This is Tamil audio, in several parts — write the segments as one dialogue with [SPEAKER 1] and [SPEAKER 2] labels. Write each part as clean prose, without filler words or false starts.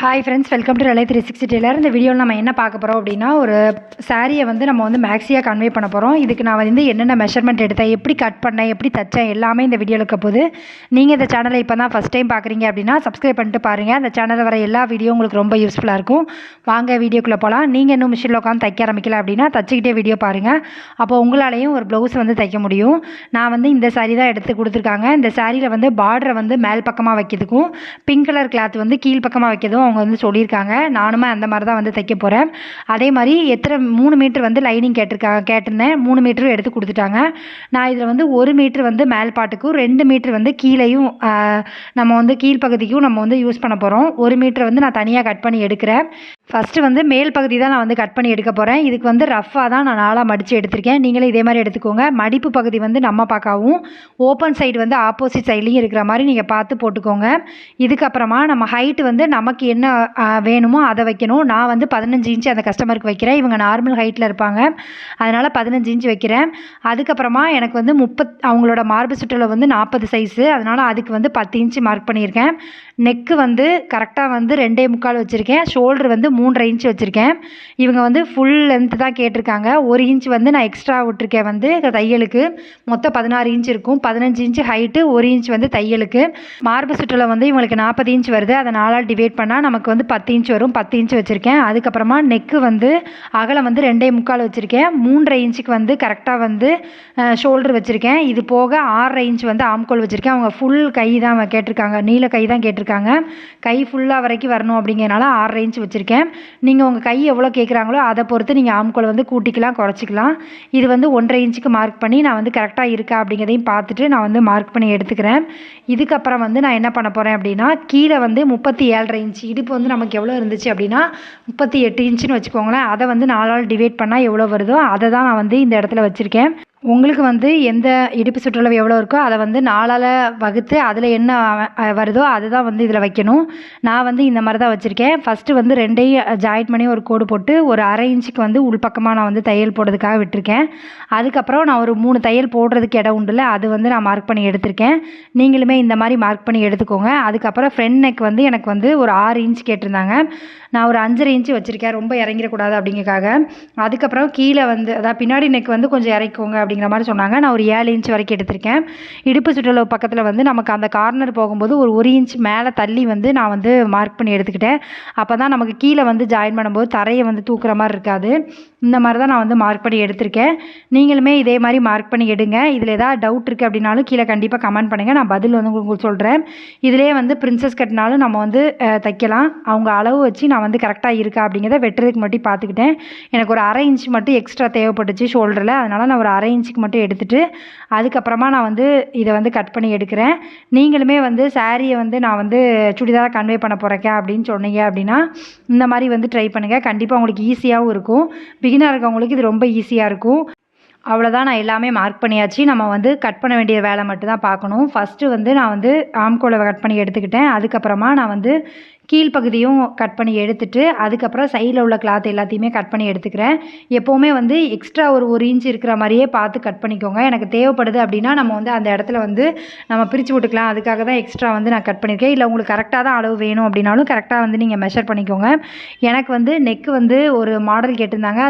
[SPEAKER 1] ஹாய் ஃப்ரெண்ட்ஸ், வெல்கம் டு ரலை 360 டெய்லர். இந்த வீடியோவில் நம்ம என்ன பார்க்க போகிறோம் அப்படின்னா, ஒரு சாரியை வந்து நம்ம வந்து மேக்ஸியாக கன்வே பண்ண போகிறோம். இதுக்கு நான் வந்து என்னென்ன மெஷர்மெண்ட் எடுத்தேன், எப்படி கட் பண்ணேன், எப்படி தைச்சேன், எல்லாமே இந்த வீடியோவில் இருக்க போது. நீங்கள் இந்த சேனலை இப்போ தான் ஃபஸ்ட் டைம் பார்க்குறீங்க அப்படின்னா சப்ஸ்கிரைப் பண்ணிட்டு பாருங்கள். அந்த சேனலில் வர எல்லா வீடியோ உங்களுக்கு ரொம்ப யூஸ்ஃபுல்லாக இருக்கும். வாங்க வீடியோக்குள்ளே போகலாம். நீங்கள் இன்னும் மிஷினில் உட்காந்து தைக்க ஆரம்பிக்கல அப்படின்னா தச்சிக்கிட்டே வீடியோ பாருங்கள். அப்போ உங்களாலேயும் ஒரு ப்ளவுஸ் வந்து தைக்க முடியும். நான் வந்து இந்த சாரீ தான் எடுத்து கொடுத்துருக்காங்க. இந்த சாரியில் வந்து பார்டரை வந்து மேல் பக்கமாக வைக்கிறதுக்கும் பிங்க் கலர் கிளாத் வந்து கீழ் பக்கமாக வைக்கிறதும் அவங்க வந்து சொல்லியிருக்காங்க. நானுமே அந்த மாதிரி தான் வந்து தைக்க போகிறேன். அதே மாதிரி 3 மீட்டர் வந்து லைனிங் கேட்டிருந்தேன். 3 மீட்டரும் எடுத்து கொடுத்துட்டாங்க. நான் இதில் வந்து 1 மீட்டர் வந்து மேல் பாட்டுக்கும் 2 மீட்டர் வந்து கீழேயும் நம்ம வந்து கீழ்ப்பகுதிக்கும் நம்ம வந்து யூஸ் பண்ண போகிறோம். 1 மீட்டர் வந்து நான் தனியாக கட் பண்ணி எடுக்கிறேன். ஃபஸ்ட்டு வந்து மேல் பகுதி தான் நான் வந்து கட் பண்ணி எடுக்க போகிறேன். இதுக்கு வந்து ரஃப்பாக தான் நான் நாளாக மடித்து எடுத்திருக்கேன். நீங்களே இதே மாதிரி எடுத்துக்கோங்க. மடிப்பு பகுதி வந்து நம்ம பார்க்கவும், ஓப்பன் சைடு வந்து ஆப்போசிட் சைட்லேயும் இருக்கிற மாதிரி நீங்கள் பார்த்து போட்டுக்கோங்க. இதுக்கப்புறமா நம்ம ஹைட்டு வந்து நமக்கு என்ன வேணுமோ அதை வைக்கணும். நான் வந்து 15 இன்ச்சு அந்த கஸ்டமருக்கு வைக்கிறேன். இவங்க நார்மல் ஹைட்டில் இருப்பாங்க, அதனால் 15 இன்ச்சு வைக்கிறேன். அதுக்கப்புறமா எனக்கு வந்து அவங்களோட மார்பு சுற்றளவு வந்து 40 சைஸு, அதனால் அதுக்கு வந்து 10 இன்ச்சு மார்க் பண்ணியிருக்கேன். நெக்கு வந்து கரெக்டாக வந்து 2.25 வச்சுருக்கேன். ஷோல்டர் வந்து 3.5 இன்ச்சு வச்சுருக்கேன். இவங்க வந்து ஃபுல் லென்த்து தான் கேட்டிருக்காங்க. 1 இன்ச் வந்து நான் எக்ஸ்ட்ரா விட்டுருக்கேன் வந்து தையலுக்கு. மொத்தம் 16 இன்ச் இருக்கும். 15 இன்ச்சு ஹைட்டு, 1 இன்ச் வந்து தையலுக்கு. மார்பு சுற்றளவு வந்து இவங்களுக்கு 40 இன்ச் வருது. அதை 4ஆல் டிவைட் பண்ணால் நமக்கு வந்து 10 இன்ச் வரும். 10 இன்ச் வச்சுருக்கேன். அதுக்கப்புறமா நெக்கு வந்து அகலம் வந்து 2.25 வச்சுருக்கேன். 3.5 இன்ச்சுக்கு வந்து கரெக்டாக வந்து ஷோல்டர் வச்சுருக்கேன். இது போக 6.5 இன்ச் வந்து ஆம்கோல் வச்சுருக்கேன். அவங்க ஃபுல் கை தான் கேட்டிருக்காங்க, நீல கை தான் கேட்டிருக்காங்க. கை ஃபுல்லாக வரைக்கும் வரணும் அப்படிங்கிறனால 6.5 இன்ச் வச்சுருக்கேன். நீங்கள் உங்கள் கை எவ்வளோ கேட்குறாங்களோ அதை பொறுத்து நீங்கள் ஆம்கோல் வந்து கூட்டிக்கலாம், குறைச்சிக்கலாம். இது வந்து 1.5 இன்ச்சுக்கு மார்க் பண்ணி நான் வந்து கரெக்டாக இருக்கா அப்படிங்கிறதையும் பார்த்துட்டு நான் வந்து மார்க் பண்ணி எடுத்துக்கிறேன். இதுக்கப்புறம் வந்து நான் என்ன பண்ண போகிறேன் அப்படின்னா, கீழே வந்து 37.5 இன்ச்சு இடுப்பு வந்து நமக்கு எவ்வளோ இருந்துச்சு அப்படின்னா 38 இன்ச்சுன்னு வச்சுக்கோங்களேன். அதை வந்து 4ஆல் டிவைட் பண்ணால் எவ்வளோ வருதோ அதை தான் நான் வந்து இந்த இடத்துல வச்சுருக்கேன். உங்களுக்கு வந்து எந்த இடுப்பு சுற்றளவு எவ்வளோ இருக்கோ அதை வந்து 4ஆல் வகுத்து அதில் என்ன வருதோ அதுதான் வந்து இதில் வைக்கணும். நான் வந்து இந்த மாதிரி தான் வச்சுருக்கேன். ஃபஸ்ட்டு வந்து 2ஐயும் ஜாயின் பண்ணி ஒரு கோடு போட்டு ஒரு 1/2 இன்ச்சுக்கு வந்து உள்பக்கமாக நான் வந்து தையல் போடுறதுக்காக விட்டுருக்கேன். அதுக்கப்புறம் நான் ஒரு 3 தையல் போடுறதுக்கு இடம் உண்டுல, அது வந்து நான் மார்க் பண்ணி எடுத்திருக்கேன். நீங்களுமே இந்த மாதிரி மார்க் பண்ணி எடுத்துக்கோங்க. அதுக்கப்புறம் ஃப்ரண்ட் நெக் வந்து எனக்கு வந்து ஒரு 6 இன்ச் கேட்டிருந்தாங்க. நான் ஒரு 5.5 இன்ச்சு வச்சுருக்கேன், ரொம்ப இறங்கிடக்கூடாது அப்படிங்கிறக்காக. அதுக்கப்புறம் கீழே வந்து அதாவது பின்னாடி நெக் வந்து கொஞ்சம் இறக்கிக்கோங்க அப்படிங்கிற மாதிரி சொன்னாங்க. நான் ஒரு 7 இன்ச் வரைக்கும் எடுத்திருக்கேன். இடுப்பு சுற்றளவு பக்கத்தில் வந்து நமக்கு அந்த கார்னர் போகும்போது ஒரு 1 இன்ச் மேலே தள்ளி வந்து நான் வந்து மார்க் பண்ணி எடுத்துக்கிட்டேன். அப்போ தான் நமக்கு கீழே வந்து ஜாயின் பண்ணும்போது தரையை வந்து தூக்குற மாதிரி இருக்காது. இந்த மாதிரி தான் நான் வந்து மார்க் பண்ணி எடுத்திருக்கேன். நீங்களுமே இதே மாதிரி மார்க் பண்ணி எடுங்க. இதில் ஏதாவது டவுட் இருக்குது அப்படின்னாலும் கீழே கண்டிப்பாக கமெண்ட் பண்ணுங்கள், நான் பதில் வந்து உங்களுக்கு சொல்கிறேன். இதிலே வந்து பிரின்சஸ் கட்னாலும் நம்ம வந்து தைக்கலாம். அவங்க அளவு வச்சு நான் வந்து கரெக்டாக இருக்கா அப்படிங்கிறத வெட்டுறதுக்கு மட்டும் பார்த்துக்கிட்டேன். எனக்கு ஒரு 1/2 இன்ச் மட்டும் எக்ஸ்ட்ரா தேவைப்பட்டுச்சு ஷோல்டரில், அதனால் நான் ஒரு 1/2 இன்ச்சுக்கு மட்டும் எடுத்துகிட்டு அதுக்கப்புறமா நான் வந்து இதை வந்து கட் பண்ணி எடுக்கிறேன். நீங்களுமே வந்து சாரியை வந்து நான் வந்து சுடிதாராக கன்வே பண்ண போகிறேன் அப்படின்னு சொன்னீங்க அப்படின்னா இந்த மாதிரி வந்து ட்ரை பண்ணுங்கள். கண்டிப்பாக உங்களுக்கு ஈஸியாகவும் இருக்கும். பிகினராக இருக்கவங்களுக்கு இது ரொம்ப ஈஸியாக இருக்கும். அவ்வளோதான், நான் எல்லாமே மார்க் பண்ணியாச்சு. நம்ம வந்து கட் பண்ண வேண்டிய வேலை மட்டும் தான் பார்க்கணும். ஃபஸ்ட்டு வந்து நான் வந்து ஆம்கோலை கட் பண்ணி எடுத்துக்கிட்டேன். அதுக்கப்புறமா நான் வந்து கீழ்ப்பகுதியும் கட் பண்ணி எடுத்துகிட்டு அதுக்கப்புறம் சைடில் உள்ள கிளாத் எல்லாத்தையுமே கட் பண்ணி எடுத்துக்கிறேன். எப்போவுமே வந்து எக்ஸ்ட்ரா ஒரு 1 இன்ச் இருக்கிற மாதிரியே பார்த்து கட் பண்ணிக்கோங்க. எனக்கு தேவைப்படுது அப்படின்னா நம்ம வந்து அந்த இடத்துல வந்து நம்ம பிரித்து விட்டுக்கலாம். அதுக்காக தான் எக்ஸ்ட்ரா வந்து நான் கட் பண்ணியிருக்கேன். இல்லை உங்களுக்கு கரெக்டாக தான் அளவு வேணும் அப்படின்னாலும் கரெக்டாக வந்து நீங்கள் மெஷர் பண்ணிக்கோங்க. எனக்கு வந்து நெக்கு வந்து ஒரு மாடல் கேட்டிருந்தாங்க.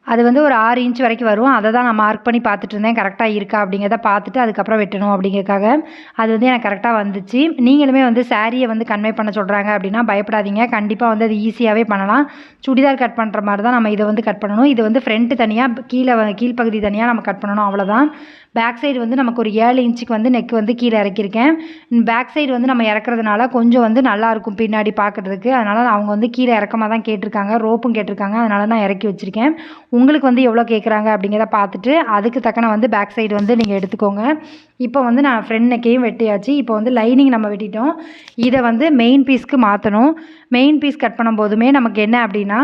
[SPEAKER 1] அது வந்து ஒரு 6 இன்ச் வரைக்கும் வரும். அதை தான் நான் மார்க் பண்ணி பார்த்துட்டு இருந்தேன், கரெக்டாக இருக்கா அப்படிங்கிறத பார்த்துட்டு அதுக்கப்புறம் வெட்டணும் அப்படிங்கிறதுக்காக. அது வந்து எனக்கு கரெக்டாக வந்துச்சு. நீங்களுமே வந்து சாரியை வந்து கன்வே பண்ண சொல்கிறாங்க அப்படின்னா பயப்படாதீங்க. கண்டிப்பாக வந்து அது ஈஸியாகவே பண்ணலாம். சுடிதார் கட் பண்ணுற மாதிரி தான் நம்ம இதை வந்து கட் பண்ணணும். இது வந்து ஃப்ரண்ட்டு தனியாக, கீழ்ப்பகுதி தனியாக நம்ம கட் பண்ணணும், அவ்வளோதான். பேக் சைடு வந்து நமக்கு ஒரு 7 இன்ச்சுக்கு வந்து நெக் வந்து கீழே இறக்கியிருக்கேன். பேக் சைடு வந்து நம்ம இறக்குறதுனால கொஞ்சம் வந்து நல்லாயிருக்கும் பின்னாடி பார்க்குறதுக்கு. அதனால் அவங்க வந்து கீழே இறக்கமாக தான் கேட்டிருக்காங்க, ரோப்பும் கேட்டிருக்காங்க. அதனால் நான் இறக்கி வச்சுருக்கேன். உங்களுக்கு வந்து எவ்வளோ கேட்குறாங்க அப்படிங்கிறத பார்த்துட்டு அதுக்கு தக்கன வந்து பேக் சைடு வந்து நீங்கள் எடுத்துக்கோங்க. இப்போ வந்து நான் ஃப்ரண்ட் நெக்கையும் வெட்டியாச்சு. இப்போ வந்து லைனிங் நம்ம வெட்டிட்டோம். இதை வந்து மெயின் பீஸ்க்கு மாற்றணும். மெயின் பீஸ் கட் பண்ணும்போதுமே நமக்கு என்ன அப்படின்னா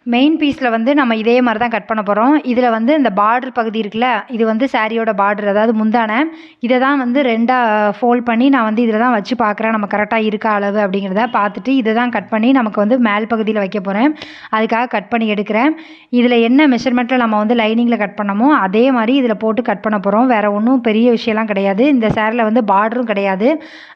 [SPEAKER 1] மெயின் பீஸில் வந்து நம்ம இதே மாதிரி தான் கட் பண்ண போகிறோம். இதில் வந்து இந்த பார்டர் பகுதி இருக்குல்ல, இது வந்து சாரியோட பார்டர், அதாவது முந்தானை. இதை தான் வந்து 2ஆக ஃபோல்ட் பண்ணி நான் வந்து இதில் தான் வச்சு பார்க்குறேன் நம்ம கரெக்டாக இருக்கா அளவு அப்படிங்கிறத பார்த்துட்டு இதை தான் கட் பண்ணி நமக்கு வந்து மேல் பகுதியில் வைக்க போகிறேன். அதுக்காக கட் பண்ணி எடுக்கிறேன். இதில் என்ன மெஷர்மெண்ட்டில் நம்ம வந்து லைனிங்கில் கட் பண்ணமோ அதே மாதிரி இதில் போட்டு கட் பண்ண போகிறோம். வேறு ஒன்றும் பெரிய விஷயம்லாம் கிடையாது. இந்த சேரில் வந்து பார்டரும் கிடையாது,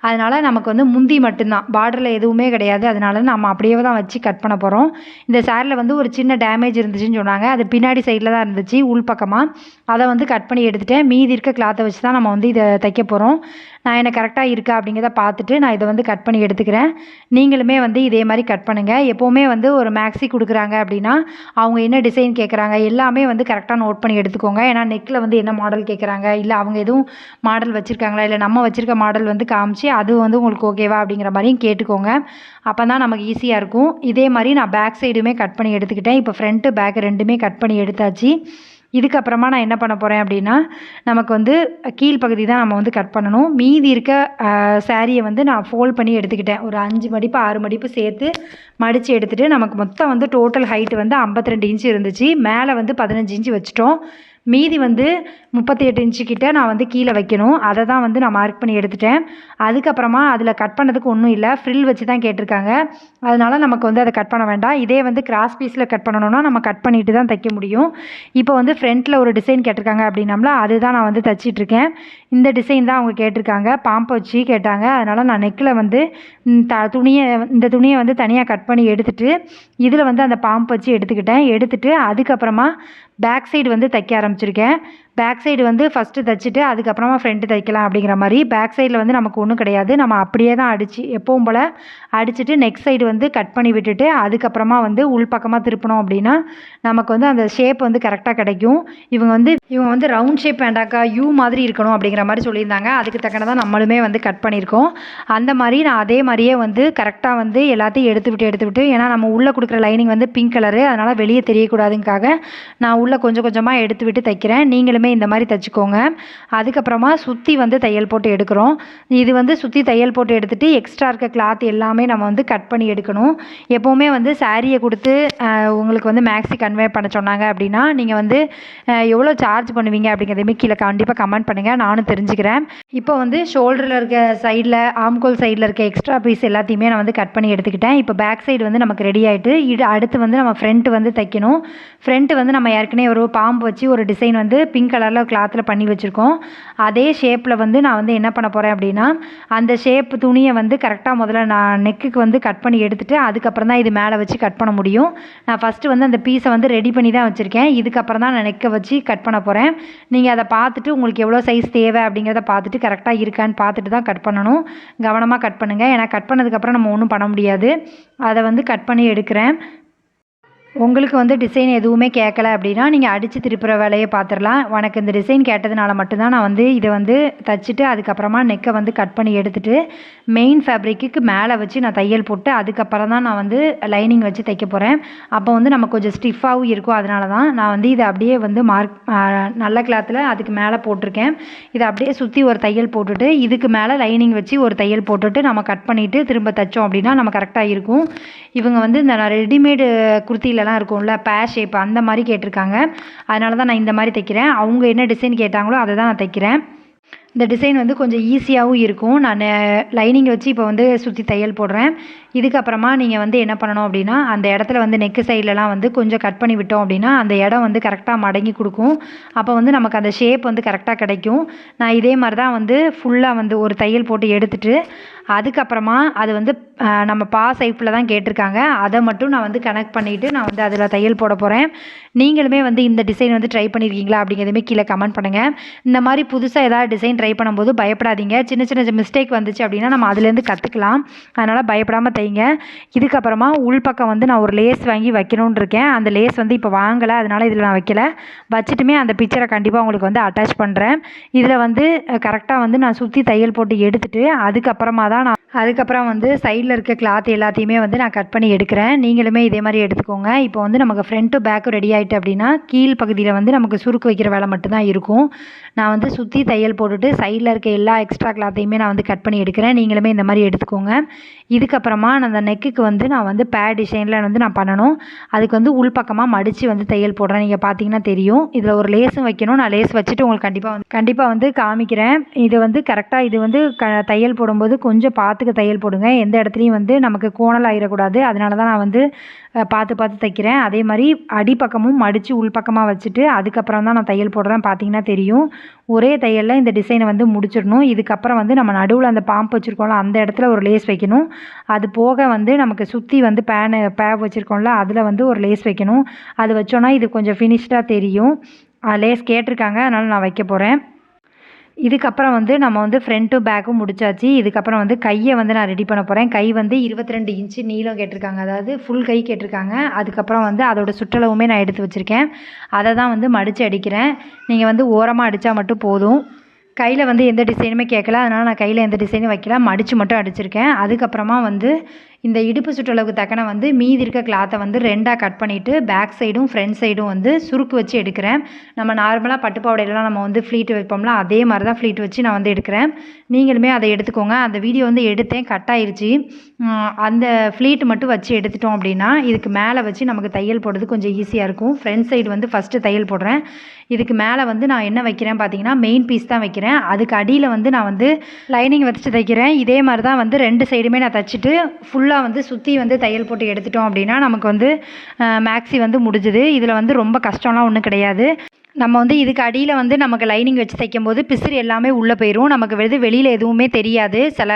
[SPEAKER 1] அதனால் நமக்கு வந்து முந்தி மட்டும்தான், பார்டரில் எதுவுமே கிடையாது. அதனால நம்ம அப்படியே தான் வச்சு கட் பண்ண போகிறோம். இந்த சேரில் வந்து ஒரு சின்ன டேமேஜ் இருந்துச்சுன்னு சொன்னாங்க. அது பின்னாடி சைடில் தான் இருந்துச்சு, உள் பக்கமாக. அதை வந்து கட் பண்ணி எடுத்துட்டேன். மீதி இருக்க கிளாத்தை வச்சு தான் நம்ம வந்து இதை தைக்க போகிறோம். நான் எனக்கு கரெக்டாக இருக்கா அப்படிங்கிறத பார்த்துட்டு நான் இதை வந்து கட் பண்ணி எடுத்துக்கிறேன். நீங்களுமே வந்து இதே மாதிரி கட் பண்ணுங்கள். எப்போவுமே வந்து ஒரு மேக்ஸி கொடுக்குறாங்க அப்படின்னா அவங்க என்ன டிசைன் கேட்குறாங்க எல்லாமே வந்து கரெக்டாக நோட் பண்ணி எடுத்துக்கோங்க. ஏன்னா நெக்கில் வந்து என்ன மாடல் கேட்குறாங்க, இல்லை அவங்க எதுவும் மாடல் வச்சுருக்காங்களா, இல்லை நம்ம வச்சுருக்க மாடல் வந்து காமிச்சு அது வந்து உங்களுக்கு ஓகேவா அப்படிங்கிற மாதிரியும் கேட்டுக்கோங்க. அப்போ தான் நமக்கு ஈஸியாக இருக்கும். இதே மாதிரி நான் பேக் சைடுமே கட் பண்ணி எடுத்துக்கிட்டேன். இப்போ ஃப்ரண்ட்டு பேக் ரெண்டுமே கட் பண்ணி எடுத்தாச்சு. இதுக்கப்புறமா நான் என்ன பண்ண போகிறேன் அப்படின்னா, நமக்கு வந்து கீழ்ப்பகுதி தான் நம்ம வந்து கட் பண்ணணும். மீதி இருக்க சாரியை வந்து நான் ஃபோல்ட் பண்ணி எடுத்துக்கிட்டேன். ஒரு 5 மடிப்பு 6 மடிப்பு சேர்த்து மடித்து எடுத்துகிட்டு நமக்கு மொத்தம் வந்து டோட்டல் ஹைட்டு வந்து 52 இன்ச்சு இருந்துச்சு. மேலே வந்து 15 இன்ச்சு வச்சுட்டோம். மீதி வந்து 38 இன்ச்சு கிட்ட நான் வந்து கீழே வைக்கணும். அதை தான் வந்து நான் மார்க் பண்ணி எடுத்துட்டேன். அதுக்கப்புறமா அதில் கட் பண்ணதுக்கு ஒன்றும் இல்லை, ஃப்ரில் வச்சு தான் கேட்டிருக்காங்க. அதனால் நமக்கு வந்து அதை கட் பண்ண வேண்டாம். இதே வந்து கிராஸ் பீஸில் கட் பண்ணணும்னா நம்ம கட் பண்ணிட்டு தான் தைக்க முடியும். இப்போ வந்து ஃப்ரண்ட்டில் ஒரு டிசைன் கேட்டிருக்காங்க அப்படின்னம்ல, அதுதான் நான் வந்து தைச்சிட்ருக்கேன். இந்த டிசைன் தான் அவங்க கேட்டிருக்காங்க, பாம்பை வச்சு கேட்டாங்க. அதனால் நான் நெக்கில் வந்து இந்த துணியை வந்து தனியாக கட் பண்ணி எடுத்துகிட்டு இதில் வந்து அந்த பாம்பு வச்சு எடுத்துட்டு அதுக்கப்புறமா பேக் சைடு வந்து தைக்க ஆரம்பிச்சிருக்கேன். பேக் சைடு வந்து ஃபஸ்ட்டு தைச்சிட்டு அதுக்கப்புறமா ஃப்ரண்ட்டு தைக்கலாம் அப்படிங்கிற மாதிரி. பேக் சைடில் வந்து நமக்கு ஒன்றும் கிடையாது, நம்ம அப்படியே தான் எப்பவும் போல் அடிச்சுட்டு நெக்ஸ்ட் சைடு வந்து கட் பண்ணி விட்டுட்டு அதுக்கப்புறமா வந்து உள் பக்கமாக திருப்பினோம் அப்படின்னா நமக்கு வந்து அந்த ஷேப் வந்து கரெக்டாக கிடைக்கும். இவங்க வந்து ரவுண்ட் ஷேப் வேண்டாக்கா, யூ மாதிரி இருக்கணும் அப்படிங்கிற மாதிரி சொல்லியிருந்தாங்க. அதுக்கு தக்கனதான் நம்மளுமே வந்து கட் பண்ணியிருக்கோம். அந்த மாதிரி நான் அதே மாதிரியே வந்து கரெக்டாக வந்து எல்லாத்தையும் எடுத்துவிட்டு ஏன்னா நம்ம உள்ளே கொடுக்குற லைனிங் வந்து பிங்க் கலரு, அதனால் வெளியே தெரியக்கூடாதுங்காக நான் உள்ளே கொஞ்சம் கொஞ்சமாக எடுத்து விட்டு தைக்கிறேன். நீங்களுமே இந்த மாதிரி தைச்சிக்கோங்க. அதுக்கப்புறமா சுற்றி வந்து தையல் போட்டு எடுக்கிறோம். இது வந்து சுற்றி தையல் போட்டு எடுத்துகிட்டு எக்ஸ்ட்ரா இருக்க கிளாத் எல்லாமே நம்ம வந்து கட் பண்ணி எடுக்கணும். எப்போவுமே வந்து சாரியை கொடுத்து உங்களுக்கு வந்து மேக்ஸி கன்வே பண்ண சொன்னாங்க அப்படின்னா நீங்கள் வந்து எவ்வளோ சார்ஜ் பண்ணுவீங்க அப்படிங்கிறதையுமே கீழே கண்டிப்பாக கமெண்ட் பண்ணுங்கள், நானும் தெரிஞ்சுக்கிறேன். இப்போ வந்து ஷோல்டரில் இருக்க சைடில் ஆம்கோல் சைடில் இருக்க எக்ஸ்ட்ரா பீஸ் எல்லாத்தையுமே நான் வந்து கட் பண்ணி எடுத்துக்கிட்டேன். இப்போ பேக் சைடு வந்து நமக்கு ரெடி ஆகிட்டு அடுத்து வந்து நம்ம ஃப்ரண்ட்டு வந்து தைக்கணும். ஃப்ரண்ட்டு வந்து நம்ம ஏற்கனவே ஒரு பாம்பு வச்சு ஒரு டிசைன் வந்து பிங்க் கலரில் கிளாத்தில் பண்ணி வச்சுருக்கோம். அதே ஷேப்பில் வந்து நான் வந்து என்ன பண்ண போகிறேன் அப்படின்னா அந்த ஷேப் துணியை வந்து கரெக்டாக முதல்ல நான் நெக்குக்கு வந்து கட் பண்ணி எடுத்துகிட்டு அதுக்கப்புறம் தான் இது மேலே வச்சு கட் பண்ண முடியும். நான் ஃபஸ்ட்டு வந்து அந்த பீஸை வந்து ரெடி பண்ணி தான் வச்சுருக்கேன். இதுக்கப்புறம் தான் நான் நெக்கை வச்சு கட் பண்ண போகிறேன். நீங்கள் அதை பார்த்துட்டு உங்களுக்கு எவ்வளோ சைஸ் தேவை அப்படிங்கிறத பார்த்துட்டு கரெக்டாக இருக்கான்னு பார்த்துட்டு தான் கட் பண்ணணும். கவனமாக கட் பண்ணுங்கள், ஏன்னா கட் பண்ணதுக்கப்புறம் நம்ம ஒன்றும் பண்ண முடியாது. அதை வந்து கட் பண்ணி எடுக்கிறேன். உங்களுக்கு வந்து டிசைன் எதுவுமே கேட்கல அப்படின்னா நீங்கள் அடித்து திருப்புற வேலையை பார்த்துடலாம். உனக்கு இந்த டிசைன் கேட்டதுனால மட்டும்தான் நான் வந்து இதை வந்து தைச்சிட்டு அதுக்கப்புறமா நெக்கை வந்து கட் பண்ணி எடுத்துகிட்டு மெயின் ஃபேப்ரிக்கு மேலே வச்சு நான் தையல் போட்டு அதுக்கப்புறம் தான் நான் வந்து லைனிங் வச்சு தைக்க போகிறேன். அப்போ வந்து நம்ம கொஞ்சம் ஸ்டிஃபாகவும் இருக்கும். அதனால தான் நான் வந்து இதை அப்படியே வந்து நல்ல கிளாத்தில் அதுக்கு மேலே போட்டிருக்கேன். இதை அப்படியே சுற்றி ஒரு தையல் போட்டுட்டு இதுக்கு மேலே லைனிங் வச்சு ஒரு தையல் போட்டுட்டு நம்ம கட் பண்ணிவிட்டு திரும்ப தைச்சோம் அப்படின்னா நம்ம கரெக்டாக இருக்கும். இவங்க வந்து இந்த ரெடிமேடு குர்த்தியில் இருக்கும்ல ஷேப் அந்த மாதிரி கேட்டிருக்காங்க. அதனால தான் நான் இந்த மாதிரி தைக்கிறேன். அவங்க என்ன டிசைன் கேட்டாங்களோ அதை தான் நான் தைக்கிறேன். இந்த டிசைன் வந்து கொஞ்சம் ஈஸியாகவும் இருக்கும். நான் லைனிங் வச்சு இப்போ வந்து சுற்றி தையல் போடுறேன். இதுக்கப்புறமா நீங்கள் வந்து என்ன பண்ணணும் அப்படின்னா அந்த இடத்துல வந்து நெக்கு சைட்லலாம் வந்து கொஞ்சம் கட் பண்ணி விட்டோம் அப்படின்னா அந்த இடம் வந்து கரெக்டாக மடங்கி கொடுக்கும். அப்போ வந்து நமக்கு அந்த ஷேப் வந்து கரெக்டாக கிடைக்கும். நான் இதே மாதிரி தான் வந்து ஃபுல்லாக வந்து ஒரு தையல் போட்டு எடுத்துகிட்டு அதுக்கப்புறமா அது வந்து நம்ம சைப்பில் தான் கேட்டிருக்காங்க. அதை மட்டும் நான் வந்து கனெக்ட் பண்ணிவிட்டு நான் வந்து அதில் தையல் போட போகிறேன். நீங்களுமே வந்து இந்த டிசைன் வந்து ட்ரை பண்ணியிருக்கீங்களா அப்படிங்கிறதுமே கீழே கமெண்ட் பண்ணுங்கள். இந்த மாதிரி புதுசாக ஏதாவது டிசைன் ட்ரை பண்ணும்போது பயப்படாதீங்க. சின்ன சின்ன மிஸ்டேக் வந்துச்சு அப்படின்னா நம்ம அதுலேருந்து கற்றுக்கலாம். அதனால் பயப்படாமல் தைங்க. இதுக்கப்புறமா உள்பக்கம் வந்து நான் ஒரு லேஸ் வாங்கி வைக்கணும்னு இருக்கேன். அந்த லேஸ் வந்து இப்போ வாங்கலை, அதனால் இதில் நான் வைக்கல. வச்சுட்டுமே அந்த பிக்சரை கண்டிப்பாக உங்களுக்கு வந்து அட்டாச் பண்ணுறேன். இதில் வந்து கரெக்டாக வந்து நான் சுற்றி தையல் போட்டு எடுத்துகிட்டு அதுக்கப்புறமா தான் நான் அதுக்கப்புறம் வந்து சைடில் இருக்க கிளாத் எல்லாத்தையுமே வந்து நான் கட் பண்ணி எடுக்கிறேன். நீங்களுமே இதே மாதிரி எடுத்துக்கோங்க. இப்போ வந்து நமக்கு ஃப்ரண்ட்டும் பேக்கும் ரெடி ஆகிட்டு அப்படின்னா கீழ் பகுதியில் வந்து நமக்கு சுருக்கு வைக்கிற வேலை மட்டும்தான் இருக்கும். நான் வந்து சுற்றி தையல் போட்டுட்டு சைடில் இருக்க எல்லா எக்ஸ்ட்ரா கிளாத்தையுமே நான் வந்து கட் பண்ணி எடுக்கிறேன். நீங்களுமே இந்த மாதிரி எடுத்துக்கோங்க. இதுக்கப்புறமா நான் அந்த நெக்குக்கு வந்து நான் வந்து பேட் டிசைனில் வந்து நான் பண்ணணும். அதுக்கு வந்து உள்பக்கமாக மடித்து வந்து தையல் போடுறேன். நீங்கள் பார்த்தீங்கன்னா தெரியும். இதில் ஒரு லேஸும் வைக்கணும். நான் லேஸ் வச்சுட்டு உங்களுக்கு கண்டிப்பாக வந்து காமிக்கிறேன். இது வந்து கரெக்டாக இது வந்து தையல் போடும்போது கொஞ்சம் பார்த்துக்க தையல் போடுங்க. எந்த இடத்துலையும் வந்து நமக்கு கோணல் ஆகிடக்கூடாது. அதனால தான் நான் வந்து பார்த்து தைக்கிறேன். அதே மாதிரி அடிப்பக்கமும் மடித்து உள்பக்கமாக வச்சுட்டு அதுக்கப்புறம் தான் நான் தையல் போடுறேன். பார்த்தீங்கன்னா தெரியும். ஒரே தையலில் இந்த டிசைனை வந்து முடிச்சிடணும். இதுக்கப்புறம் வந்து நம்ம நடுவில் அந்த பாம்பு வச்சுருக்கோம்ல அந்த இடத்துல ஒரு லேஸ் வைக்கணும். அது போக வந்து நமக்கு சுற்றி வந்து பேப் வச்சுருக்கோம்ல அதில் வந்து ஒரு லேஸ் வைக்கணும். அது வச்சோன்னா இது கொஞ்சம் ஃபினிஷ்டாக தெரியும். லேஸ் கேட்டிருக்காங்க, அதனால் நான் வைக்க போகிறேன். இதுக்கப்புறம் வந்து நம்ம வந்து ஃப்ரண்ட்டும் பேக்கும் முடிச்சாச்சு. இதுக்கப்புறம் வந்து கையை வந்து நான் ரெடி பண்ண போகிறேன். கை வந்து 22 இன்ச்சு நீளம் கேட்டிருக்காங்க. அதாவது ஃபுல் கை கேட்டிருக்காங்க. அதுக்கப்புறம் வந்து அதோட சுற்றளவுமே நான் எடுத்து வச்சுருக்கேன். அதை தான் வந்து மடித்து அடிக்கிறேன். நீங்கள் வந்து ஓரமாக அடித்தா மட்டும் போதும். கையில் வந்து எந்த டிசைனுமே கேட்கல. அதனால் நான் கையில் எந்த டிசைனும் வைக்கல. மடித்து மட்டும் அடிச்சிருக்கேன். அதுக்கப்புறமா வந்து இந்த இடுப்பு சுற்றளவுக்கு தக்கன வந்து மீதி இருக்க கிளாத்தை வந்து 2ஆக கட் பண்ணிவிட்டு பேக் சைடும் ஃப்ரண்ட் சைடும் வந்து சுருக்கு வச்சு எடுக்கிறேன். நம்ம நார்மலாக பட்டுப்பாவடையிலலாம் நம்ம வந்து ஃப்ளீட் வைப்போம்ல அதே மாதிரி தான் ஃப்ளீட் வச்சு நான் வந்து எடுக்கிறேன். நீங்களுமே அதை எடுத்துக்கோங்க. அந்த வீடியோ வந்து எடுத்தேன், கட் ஆயிருச்சு. அந்த ஃப்ளீட் மட்டும் வச்சு எடுத்துட்டோம் அப்படின்னா இதுக்கு மேலே வச்சு நமக்கு தையல் போடுறது கொஞ்சம் ஈஸியாக இருக்கும். ஃப்ரண்ட் சைடு வந்து ஃபஸ்ட்டு தையல் போடுறேன். இதுக்கு மேலே வந்து நான் என்ன வைக்கிறேன் பார்த்தீங்கன்னா மெயின் பீஸ் தான் வைக்கிறேன். அதுக்கு அடியில் வந்து நான் வந்து லைனிங் வச்சு தைக்கிறேன். இதே மாதிரி தான் வந்து 2 சைடுமே நான் தைச்சிட்டு ஃபுல்லாக வந்து சுற்றி வந்து தையல் போட்டு எடுத்துட்டோம் அப்படின்னா நமக்கு வந்து மேக்ஸி வந்து முடிஞ்சுது. இதில் வந்து ரொம்ப கஷ்டம்லாம் ஒன்றும் கிடையாது. நம்ம வந்து இதுக்கு அடியில் வந்து நமக்கு லைனிங் வச்சு தைக்கும்போது பிசிறு எல்லாமே உள்ளே போயிடும். நமக்கு வெளியில் எதுவுமே தெரியாது. சில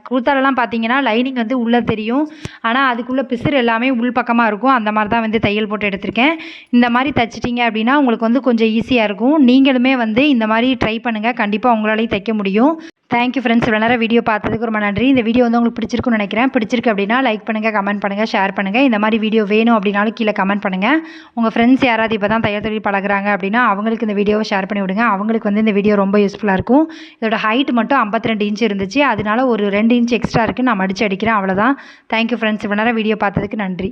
[SPEAKER 1] குர்த்தாலெலாம் பார்த்தீங்கன்னா லைனிங் வந்து உள்ளே தெரியும். ஆனால் அதுக்குள்ளே பிசிறு எல்லாமே உள்பக்கமாக இருக்கும். அந்த மாதிரி தான் வந்து தையல் போட்டு எடுத்திருக்கேன். இந்த மாதிரி தைச்சிட்டிங்க அப்படின்னா உங்களுக்கு வந்து கொஞ்சம் ஈஸியாக இருக்கும். நீங்களுமே வந்து இந்த மாதிரி ட்ரை பண்ணுங்கள். கண்டிப்பாக உங்களாலேயும் தைக்க முடியும். Thank you friends. இவ்வளோ நேரம் வீடியோ பார்த்ததுக்கு ரொம்ப நன்றி. இந்த வீடியோ வந்து உங்களுக்கு பிடிச்சிருக்குன்னு நினைக்கிறேன். பிடிச்சிருக்கு அப்படின்னா லைக் பண்ணுங்கள், கமெண்ட் பண்ணுங்கள், ஷேர் பண்ணுங்கள். இந்த மாதிரி வீடியோ வேணும் அப்படின்னாலும் கீழே கமெண்ட் பண்ணுங்கள். உங்கள் ஃப்ரெண்ட்ஸ் யாராவது இப்போ தான் தையல் தொழில் பழகுறாங்க அப்படின்னா அவங்களுக்கு இந்த வீடியோவை ஷேர் பண்ணி விடுங்க. அவங்களுக்கு வந்து இந்த வீடியோ ரொம்ப யூஸ்ஃபுல்லாக இருக்கும். இதோட ஹைட் மட்டும் 52 இன்ச் இருந்துச்சு. அதனால ஒரு 2 இன்ச் எக்ஸ்ட்ரா இருக்குது. நான் மடித்து அடிக்கிறேன். அவ்வளோதான். Thank you friends. இவ்வளோ நேரம் வீடியோ பார்த்ததுக்கு நன்றி.